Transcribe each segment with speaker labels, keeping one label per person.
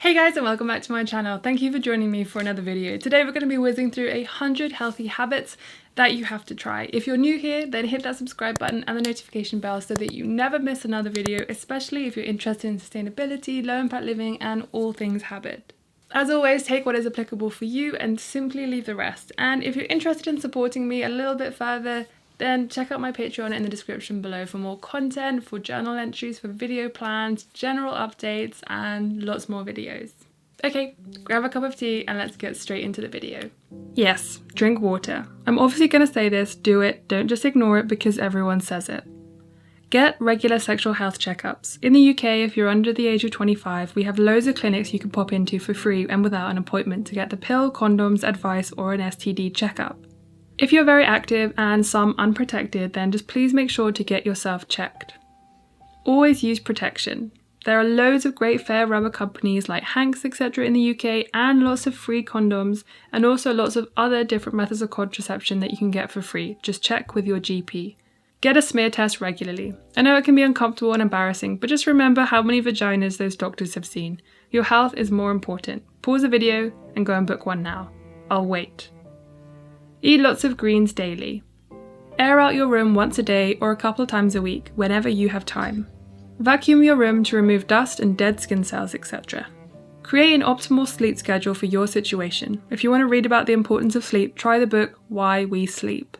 Speaker 1: Hey guys, and welcome back to my channel. Thank you for joining me for another video. Today we're going to be whizzing through 100 healthy habits that you have to try. If you're new here, then hit that subscribe button and the notification bell so that you never miss another video, especially if you're interested in sustainability, low impact living, and all things habit. As always, take what is applicable for you and simply leave the rest. And if you're interested in supporting me a little bit further, then check out my Patreon in the description below for more content, for journal entries, for video plans, general updates, and lots more videos. Okay, grab a cup of tea and let's get straight into the video. Yes, drink water. I'm obviously going to say this, do it, don't just ignore it because everyone says it. Get regular sexual health checkups. In the UK, if you're under the age of 25, we have loads of clinics you can pop into for free and without an appointment to get the pill, condoms, advice, or an STD checkup. If you're very active and some unprotected, then just please make sure to get yourself checked. Always use protection. There are loads of great fair rubber companies like Hanks, etc. in the UK, and lots of free condoms, and also lots of other different methods of contraception that you can get for free. Just check with your GP. Get a smear test regularly. I know it can be uncomfortable and embarrassing, but just remember how many vaginas those doctors have seen. Your health is more important. Pause the video and go and book one now. I'll wait. Eat lots of greens daily. Air out your room once a day or a couple times a week, whenever you have time. Vacuum your room to remove dust and dead skin cells, etc. Create an optimal sleep schedule for your situation. If you want to read about the importance of sleep, try the book Why We Sleep.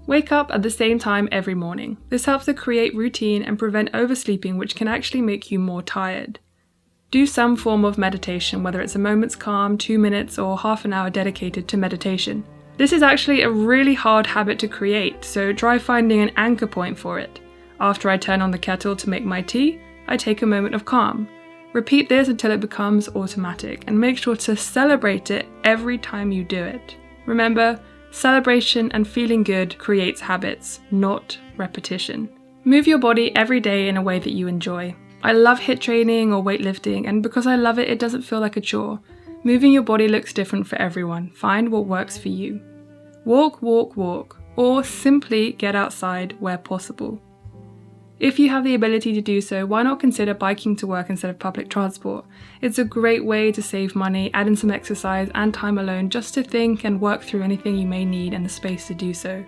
Speaker 1: Wake up at the same time every morning. This helps to create routine and prevent oversleeping, which can actually make you more tired. Do some form of meditation, whether it's a moment's calm, 2 minutes, or half an hour dedicated to meditation. This is actually a really hard habit to create, so try finding an anchor point for it. After I turn on the kettle to make my tea, I take a moment of calm. Repeat this until it becomes automatic, and make sure to celebrate it every time you do it. Remember, celebration and feeling good creates habits, not repetition. Move your body every day in a way that you enjoy. I love HIIT training or weightlifting, and because I love it, it doesn't feel like a chore. Moving your body looks different for everyone. Find what works for you. Walk, walk, walk, or simply get outside where possible. If you have the ability to do so, why not consider biking to work instead of public transport? It's a great way to save money, add in some exercise and time alone just to think and work through anything you may need and the space to do so.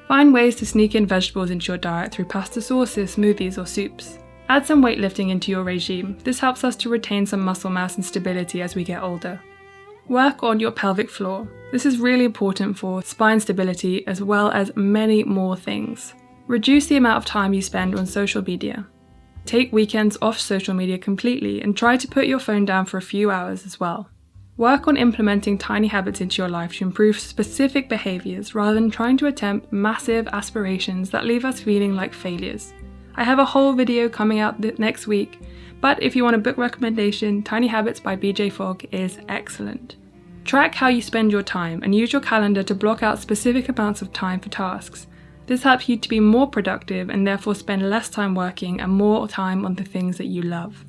Speaker 1: Find ways to sneak in vegetables into your diet through pasta sauces, smoothies or soups. Add some weightlifting into your regime. This helps us to retain some muscle mass and stability as we get older. Work on your pelvic floor. This is really important for spine stability as well as many more things. Reduce the amount of time you spend on social media. Take weekends off social media completely and try to put your phone down for a few hours as well. Work on implementing tiny habits into your life to improve specific behaviours rather than trying to attempt massive aspirations that leave us feeling like failures. I have a whole video coming out next week, but if you want a book recommendation, Tiny Habits by BJ Fogg is excellent. Track how you spend your time and use your calendar to block out specific amounts of time for tasks. This helps you to be more productive and therefore spend less time working and more time on the things that you love.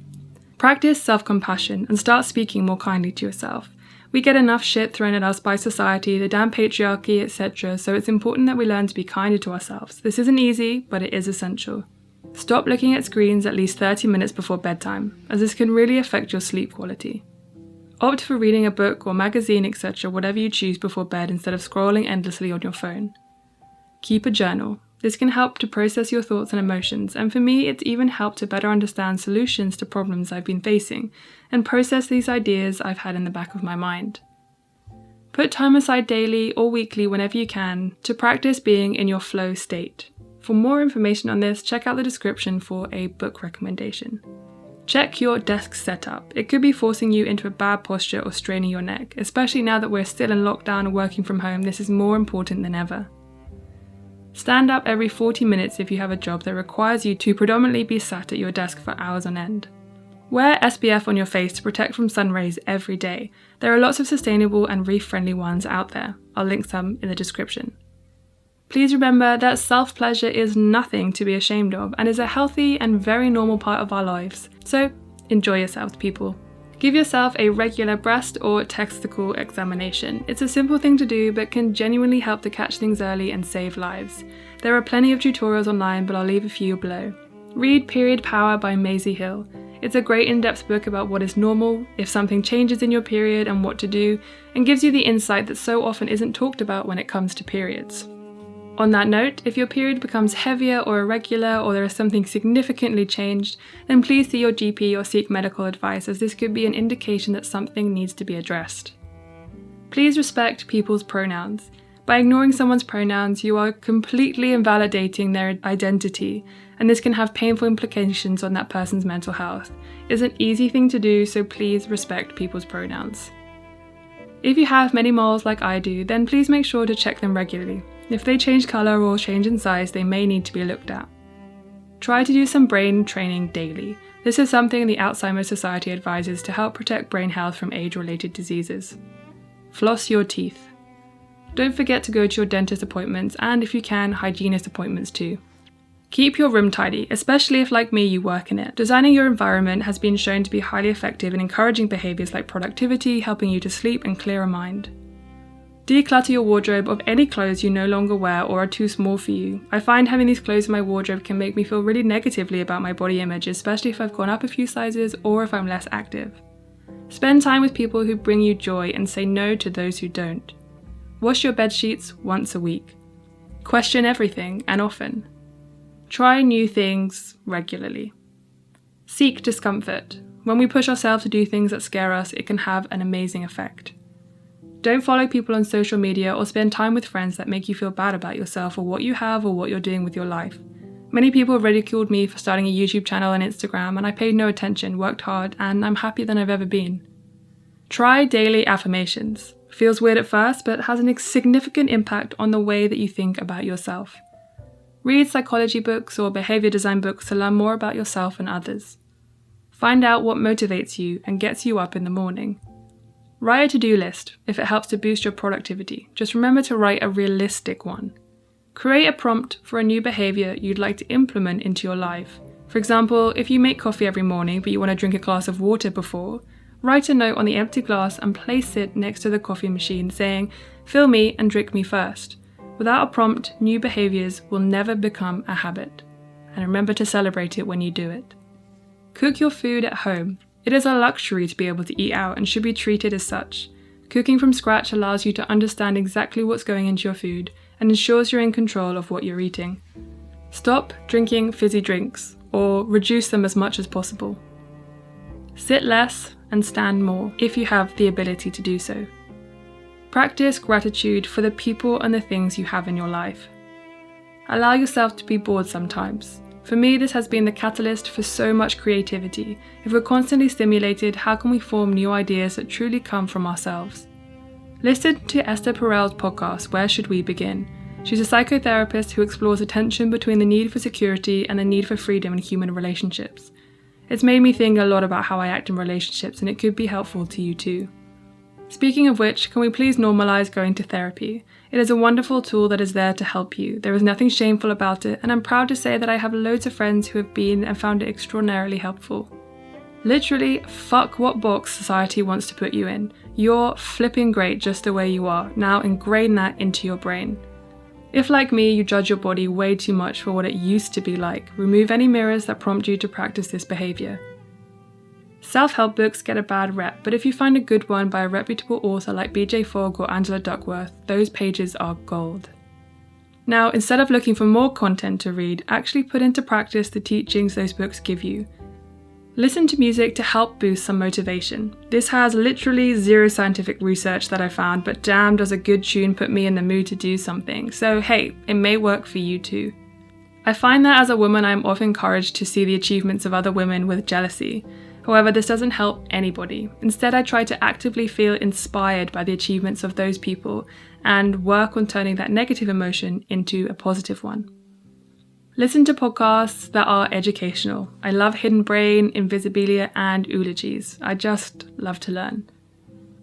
Speaker 1: Practice self-compassion and start speaking more kindly to yourself. We get enough shit thrown at us by society, the damn patriarchy, etc., so it's important that we learn to be kinder to ourselves. This isn't easy, but it is essential. Stop looking at screens at least 30 minutes before bedtime, as this can really affect your sleep quality. Opt for reading a book or magazine, etc., whatever you choose before bed instead of scrolling endlessly on your phone. Keep a journal. This can help to process your thoughts and emotions, and for me it's even helped to better understand solutions to problems I've been facing and process these ideas I've had in the back of my mind. Put time aside daily or weekly whenever you can to practice being in your flow state. For more information on this, check out the description for a book recommendation. Check your desk setup. It could be forcing you into a bad posture or straining your neck. Especially now that we're still in lockdown and working from home, this is more important than ever. Stand up every 40 minutes if you have a job that requires you to predominantly be sat at your desk for hours on end. Wear SPF on your face to protect from sun rays every day. There are lots of sustainable and reef-friendly ones out there. I'll link some in the description. Please remember that self-pleasure is nothing to be ashamed of and is a healthy and very normal part of our lives. So enjoy yourselves, people. Give yourself a regular breast or testicle examination. It's a simple thing to do but can genuinely help to catch things early and save lives. There are plenty of tutorials online, but I'll leave a few below. Read Period Power by Maisie Hill. It's a great in-depth book about what is normal, if something changes in your period and what to do, and gives you the insight that so often isn't talked about when it comes to periods. On that note, if your period becomes heavier or irregular, or there is something significantly changed, then please see your GP or seek medical advice, as this could be an indication that something needs to be addressed. Please respect people's pronouns. By ignoring someone's pronouns, you are completely invalidating their identity, and this can have painful implications on that person's mental health. It's an easy thing to do, so please respect people's pronouns. If you have many moles like I do, then please make sure to check them regularly. If they change colour or change in size, they may need to be looked at. Try to do some brain training daily. This is something the Alzheimer's Society advises to help protect brain health from age-related diseases. Floss your teeth. Don't forget to go to your dentist appointments, and if you can, hygienist appointments too. Keep your room tidy, especially if, like me, you work in it. Designing your environment has been shown to be highly effective in encouraging behaviours like productivity, helping you to sleep and clear a mind. Declutter your wardrobe of any clothes you no longer wear or are too small for you. I find having these clothes in my wardrobe can make me feel really negatively about my body image, especially if I've gone up a few sizes or if I'm less active. Spend time with people who bring you joy and say no to those who don't. Wash your bed sheets once a week. Question everything and often. Try new things regularly. Seek discomfort. When we push ourselves to do things that scare us, it can have an amazing effect. Don't follow people on social media or spend time with friends that make you feel bad about yourself or what you have or what you're doing with your life. Many people ridiculed me for starting a YouTube channel and Instagram, and I paid no attention, worked hard, and I'm happier than I've ever been. Try daily affirmations. Feels weird at first, but has a significant impact on the way that you think about yourself. Read psychology books or behaviour design books to learn more about yourself and others. Find out what motivates you and gets you up in the morning. Write a to-do list if it helps to boost your productivity. Just remember to write a realistic one. Create a prompt for a new behaviour you'd like to implement into your life. For example, if you make coffee every morning but you want to drink a glass of water before, write a note on the empty glass and place it next to the coffee machine saying, "Fill me and drink me first." Without a prompt, new behaviours will never become a habit. And remember to celebrate it when you do it. Cook your food at home. It is a luxury to be able to eat out and should be treated as such. Cooking from scratch allows you to understand exactly what's going into your food and ensures you're in control of what you're eating. Stop drinking fizzy drinks, or reduce them as much as possible. Sit less and stand more if you have the ability to do so. Practice gratitude for the people and the things you have in your life. Allow yourself to be bored sometimes. For me, this has been the catalyst for so much creativity. If we're constantly stimulated, how can we form new ideas that truly come from ourselves? Listen to Esther Perell's podcast, Where Should We Begin? She's a psychotherapist who explores the tension between the need for security and the need for freedom in human relationships. It's made me think a lot about how I act in relationships, and it could be helpful to you too. Speaking of which, can we please normalise going to therapy? It is a wonderful tool that is there to help you. There is nothing shameful about it, and I'm proud to say that I have loads of friends who have been and found it extraordinarily helpful. Literally, fuck what box society wants to put you in. You're flipping great just the way you are. Now ingrain that into your brain. If, like me, you judge your body way too much for what it used to be like, remove any mirrors that prompt you to practice this behaviour. Self-help books get a bad rep, but if you find a good one by a reputable author like Fogg or Angela Duckworth, those pages are gold. Now, instead of looking for more content to read, actually put into practice the teachings those books give you. Listen to music to help boost some motivation. This has literally zero scientific research that I found, but damn does a good tune put me in the mood to do something. So hey, it may work for you too. I find that as a woman I am often encouraged to see the achievements of other women with jealousy. However, this doesn't help anybody. Instead, I try to actively feel inspired by the achievements of those people and work on turning that negative emotion into a positive one. Listen to podcasts that are educational. I love Hidden Brain, Invisibilia, and Eulogies. I just love to learn.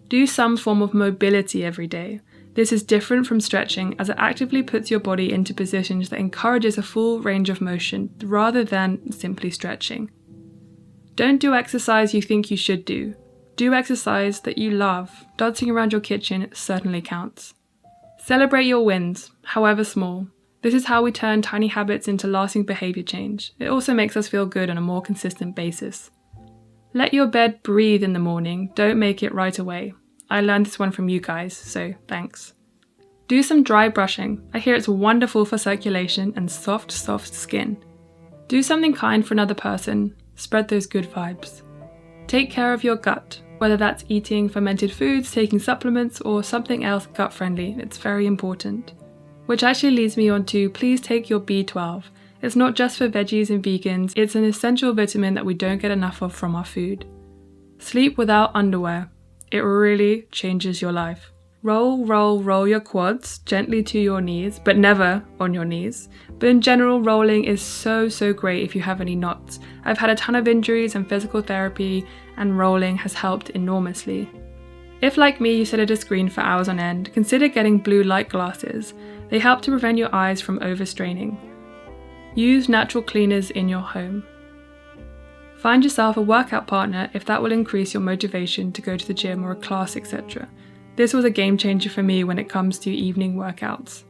Speaker 1: Do some form of mobility every day. This is different from stretching as it actively puts your body into positions that encourages a full range of motion rather than simply stretching. Don't do exercise you think you should do. Do exercise that you love. Dancing around your kitchen certainly counts. Celebrate your wins, however small. This is how we turn tiny habits into lasting behaviour change. It also makes us feel good on a more consistent basis. Let your bed breathe in the morning, don't make it right away. I learned this one from you guys, so thanks. Do some dry brushing. I hear it's wonderful for circulation and soft skin. Do something kind for another person. Spread those good vibes. Take care of your gut, whether that's eating fermented foods, taking supplements, or something else gut friendly. It's very important. Which actually leads me on to please take your B12. It's not just for veggies and vegans, it's an essential vitamin that we don't get enough of from our food. Sleep without underwear. It really changes your life. Roll your quads gently to your knees, but never on your knees. But in general, rolling is so great if you have any knots. I've had a ton of injuries and physical therapy, and rolling has helped enormously. If, like me, you sit at a screen for hours on end, consider getting blue light glasses. They help to prevent your eyes from overstraining. Use natural cleaners in your home. Find yourself a workout partner if that will increase your motivation to go to the gym or a class, etc. This was a game changer for me when it comes to evening workouts.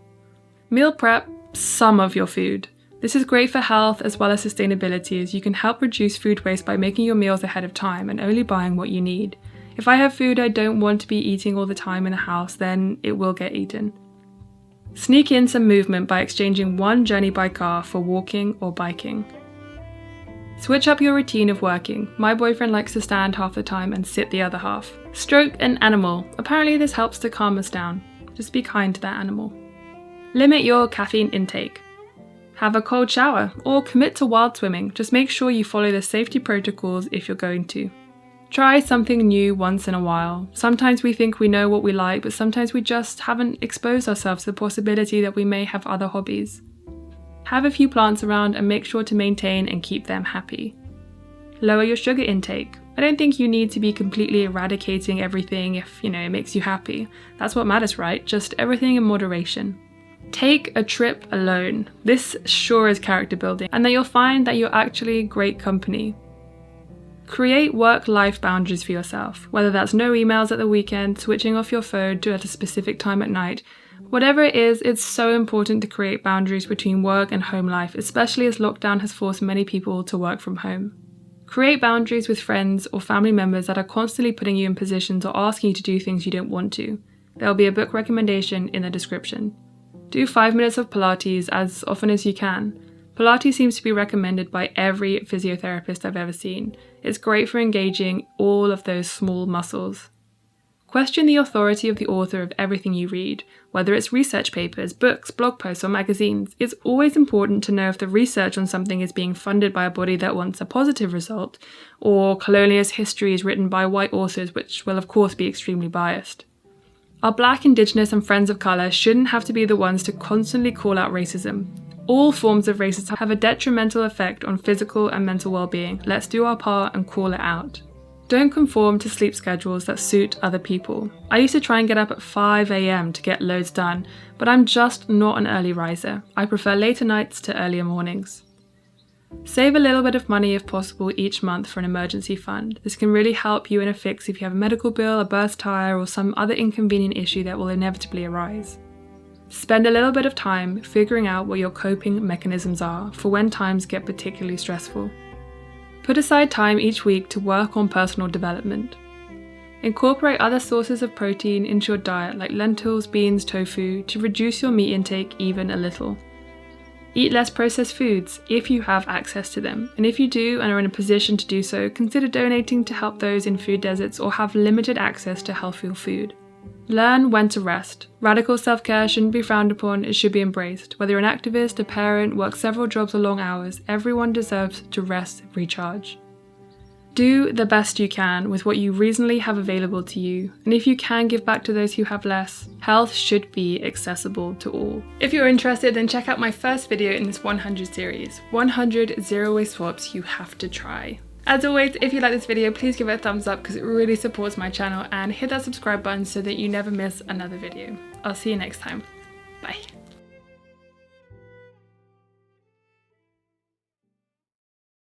Speaker 1: Meal prep some of your food. This is great for health as well as sustainability, as you can help reduce food waste by making your meals ahead of time and only buying what you need. If I have food I don't want to be eating all the time in the house, then it will get eaten. Sneak in some movement by exchanging one journey by car for walking or biking. Switch up your routine of working. My boyfriend likes to stand half the time and sit the other half. Stroke an animal. Apparently this helps to calm us down. Just be kind to that animal. Limit your caffeine intake. Have a cold shower or commit to wild swimming. Just make sure you follow the safety protocols if you're going to. Try something new once in a while. Sometimes we think we know what we like, but sometimes we just haven't exposed ourselves to the possibility that we may have other hobbies. Have a few plants around and make sure to maintain and keep them happy. Lower your sugar intake. I don't think you need to be completely eradicating everything if, it makes you happy. That's what matters, right? Just everything in moderation. Take a trip alone. This sure is character building, and then you'll find that you're actually great company. Create work-life boundaries for yourself, whether that's no emails at the weekend, switching off your phone at a specific time at night. Whatever it is, it's so important to create boundaries between work and home life, especially as lockdown has forced many people to work from home. Create boundaries with friends or family members that are constantly putting you in positions or asking you to do things you don't want to. There will be a book recommendation in the description. Do 5 minutes of Pilates as often as you can. Pilates seems to be recommended by every physiotherapist I've ever seen. It's great for engaging all of those small muscles. Question the authority of the author of everything you read, whether it's research papers, books, blog posts, or magazines. It's always important to know if the research on something is being funded by a body that wants a positive result, or colonialist history is written by white authors, which will of course be extremely biased. Our Black, Indigenous, and friends of colour shouldn't have to be the ones to constantly call out racism. All forms of racism have a detrimental effect on physical and mental well-being. Let's do our part and call it out. Don't conform to sleep schedules that suit other people. I used to try and get up at 5 AM to get loads done, but I'm just not an early riser. I prefer later nights to earlier mornings. Save a little bit of money if possible each month for an emergency fund. This can really help you in a fix if you have a medical bill, a burst tire, or some other inconvenient issue that will inevitably arise. Spend a little bit of time figuring out what your coping mechanisms are for when times get particularly stressful. Put aside time each week to work on personal development. Incorporate other sources of protein into your diet like lentils, beans, tofu to reduce your meat intake even a little. Eat less processed foods if you have access to them, and if you do and are in a position to do so, consider donating to help those in food deserts or have limited access to healthful food. Learn when to rest. Radical self-care shouldn't be frowned upon, it should be embraced. Whether you're an activist, a parent, work several jobs or long hours, everyone deserves to rest and recharge. Do the best you can with what you reasonably have available to you, and if you can give back to those who have less, health should be accessible to all. If you're interested, then check out my first video in this 100 series, 100 zero-waste swaps you have to try. As always, if you like this video, please give it a thumbs up because it really supports my channel, and hit that subscribe button so that you never miss another video. I'll see you next time. Bye.